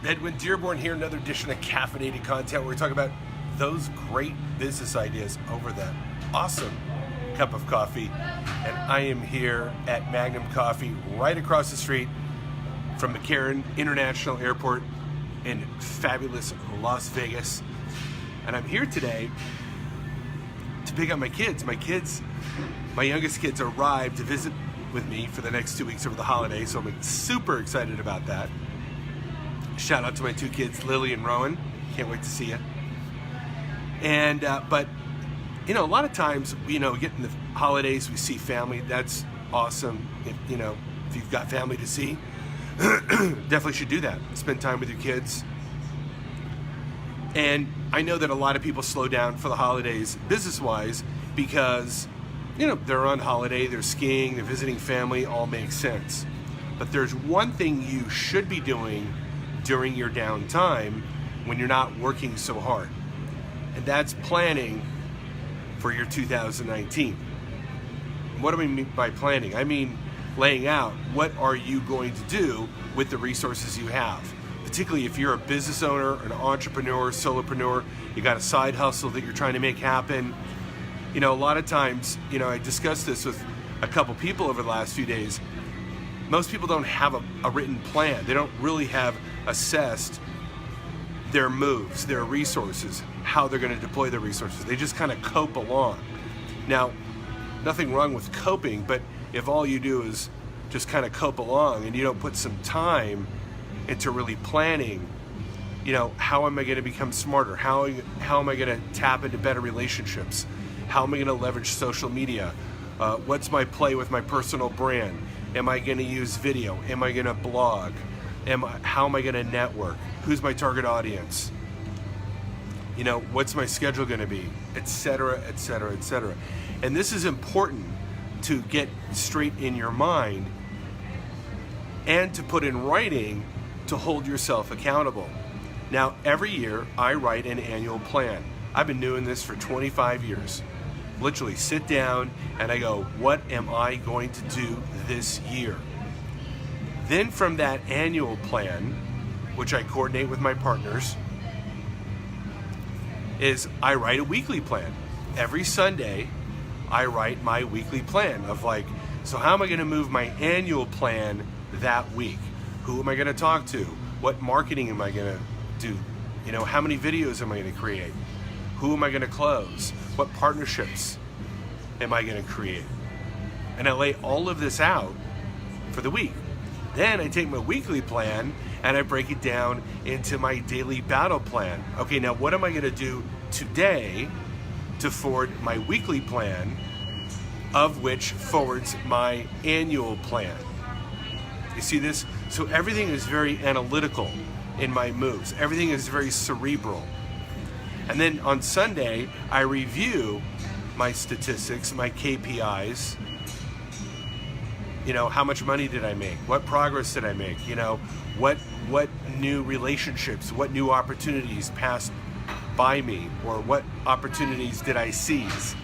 Edwin Dearborn here, another edition of caffeinated content where we talk about those great business ideas over that awesome cup of coffee. And I am here at Magnum Coffee right across the street from McCarran International Airport in fabulous Las Vegas. And I'm here today to pick up my kids. My youngest kids arrived to visit with me for the next 2 weeks over the holidays, so I'm super excited about that. Shout out to my two kids, Lily and Rowan. Can't wait to see you. And but you know, a lot of times, you know, getting the holidays, we see family. That's awesome. If you've got family to see, definitely should do that. Spend time with your kids. And I know that a lot of people slow down for the holidays, business-wise, because they're on holiday, they're skiing, they're visiting family. All makes sense. But there's one thing you should be doing during your downtime when you're not working so hard, and that's planning for your 2019. What do I mean by planning? I mean laying out what are you going to do with the resources you have, particularly if you're a business owner, an entrepreneur, solopreneur, you got a side hustle that you're trying to make happen. A lot of times, I discussed this with a couple people over the last few days. Most people don't have a written plan. They don't really have assessed their moves, their resources, how they're going to deploy their resources. They just kind of cope along. Now, nothing wrong with coping, but if all you do is just kind of cope along and you don't put some time into really planning, how am I going to become smarter? How am I going to tap into better relationships? How am I going to leverage social media? What's my play with my personal brand? Am I going to use video? Am I going to blog? How am I going to network? Who's my target audience? What's my schedule going to be? Etc., etc., etc. And this is important to get straight in your mind and to put in writing to hold yourself accountable. Now, every year I write an annual plan. I've been doing this for 25 years. Literally sit down and I go, what am I going to do this year? Then from that annual plan, which I coordinate with my partners, is I write a weekly plan. Every Sunday, I write my weekly plan of so how am I going to move my annual plan that week? Who am I going to talk to? What marketing am I going to do? How many videos am I going to create? Who am I going to close? What partnerships am I going to create? And I lay all of this out for the week. Then I take my weekly plan and I break it down into my daily battle plan. Okay, now what am I going to do today to forward my weekly plan, of which forwards my annual plan? You see this? So everything is very analytical in my moves. Everything is very cerebral. And then on Sunday, I review my statistics, my KPIs. How much money did I make? What progress did I make? What new relationships, what new opportunities passed by me? Or what opportunities did I seize?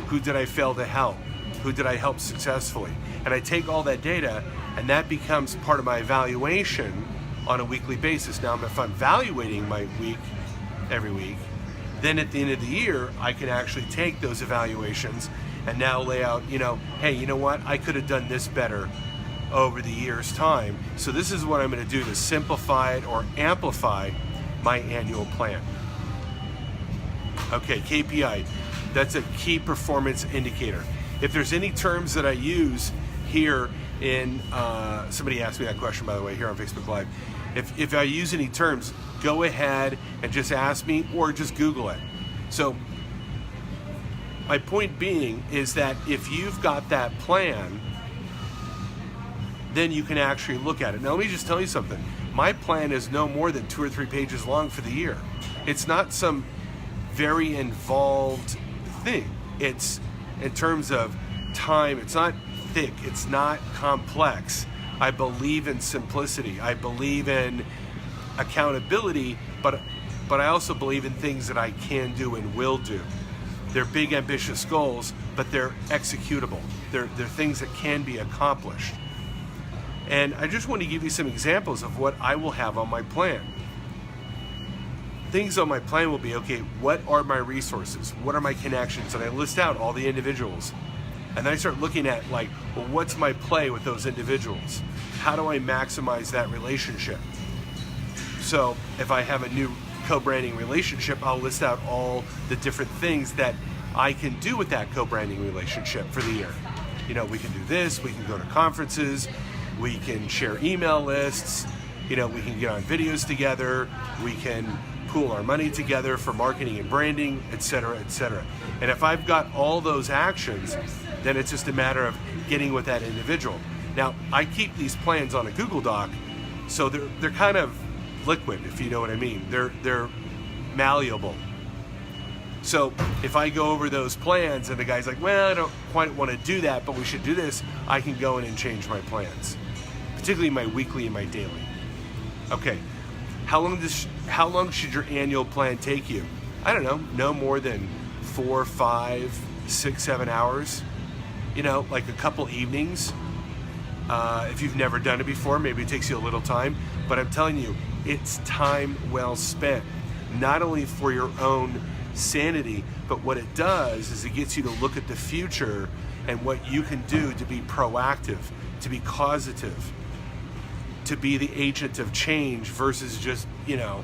Who did I fail to help? Who did I help successfully? And I take all that data, and that becomes part of my evaluation on a weekly basis. Now, if I'm evaluating my week every week, then at the end of the year, I can actually take those evaluations and now lay out, hey, you know what? I could have done this better over the year's time. So this is what I'm going to do to simplify it or amplify my annual plan. Okay, KPI. That's a key performance indicator. If there's any terms that I use here in, somebody asked me that question, by the way, here on Facebook Live. If I use any terms, go ahead and just ask me or just Google it. So my point being is that if you've got that plan, then you can actually look at it. Now, let me just tell you something. My plan is no more than 2 or 3 pages long for the year. It's not some very involved thing. It's in terms of time. It's not thick. It's not complex. I believe in simplicity. I believe in accountability, but I also believe in things that I can do and will do. They're big, ambitious goals, but they're executable. They're things that can be accomplished. And I just want to give you some examples of what I will have on my plan. things on my plan will be, okay, what are my resources? What are my connections? And I list out all the individuals. And then I start looking at, like, well, what's my play with those individuals? How do I maximize that relationship? So if I have a new co-branding relationship, I'll list out all the different things that I can do with that co-branding relationship for the year. You know, we can do this, we can go to conferences, we can share email lists, you know, we can get on videos together, we can pool our money together for marketing and branding, etc., etc. And if I've got all those actions, then it's just a matter of getting with that individual. Now, I keep these plans on a Google Doc, so they're kind of liquid, if you know what I mean. They're malleable. So if I go over those plans and the guy's like, well, I don't quite want to do that, but we should do this, I can go in and change my plans, particularly my weekly and my daily. Okay, how long should your annual plan take you? I don't know, no more than 4, 5, 6, 7 hours. You know, like a couple evenings. If you've never done it before, maybe it takes you a little time, but I'm telling you, it's time well spent. Not only for your own sanity, but what it does is it gets you to look at the future and what you can do to be proactive, to be causative, to be the agent of change versus just, you know,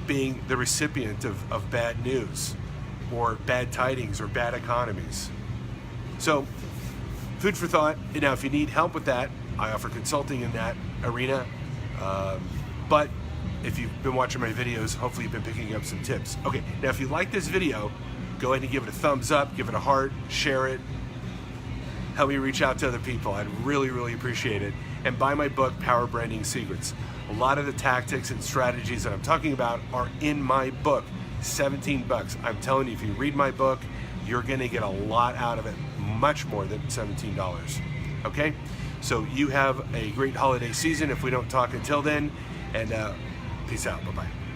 being the recipient of bad news or bad tidings or bad economies. So, food for thought. Now, if you need help with that, I offer consulting in that arena. But if you've been watching my videos, hopefully you've been picking up some tips. Okay, now if you like this video, go ahead and give it a thumbs up, give it a heart, share it. Help me reach out to other people. I'd really, really appreciate it. And buy my book, Power Branding Secrets. A lot of the tactics and strategies that I'm talking about are in my book. $17. I'm telling you, if you read my book, you're gonna get a lot out of it, much more than $17. Okay? So you have a great holiday season if we don't talk until then, and peace out. Bye-bye.